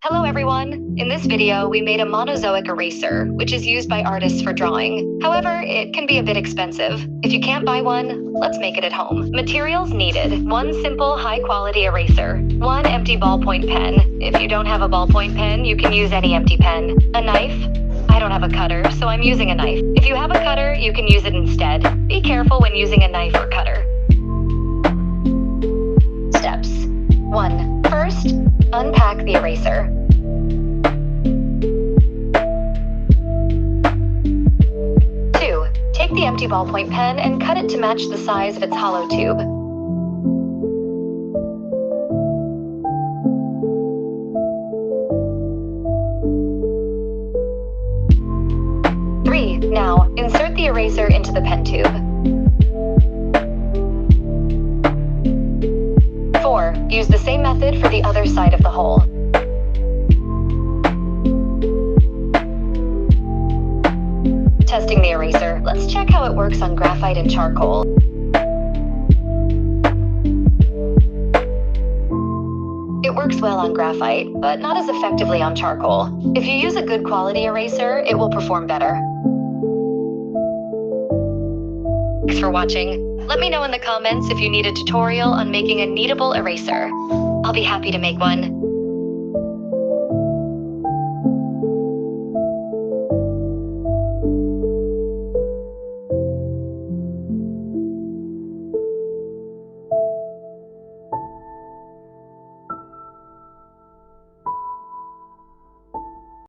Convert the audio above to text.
Hello everyone! In this video, we made a Monozoic eraser, which is used by artists for drawing. However, it can be a bit expensive. If you can't buy one, let's make it at home. Materials needed: 1 simple, high-quality eraser, 1 empty ballpoint pen. If you don't have a ballpoint pen, you can use any empty pen. A knife. I don't have a cutter, so I'm using a knife. If you have a cutter, you can use it instead. Be careful when using a knife or cutter. Steps. 1. First, unpack the eraser. 2. Take the empty ballpoint pen and cut it to match the size of its hollow tube. 3. Now, insert the eraser into the pen tube. 4. Use the same method for the other side of the hole. Testing the eraser. Let's check how it works on graphite and charcoal. It works well on graphite, but not as effectively on charcoal. If you use a good quality eraser, it will perform better. Thanks for watching. Let me know in the comments if you need a tutorial on making a kneadable eraser. I'll be happy to make one.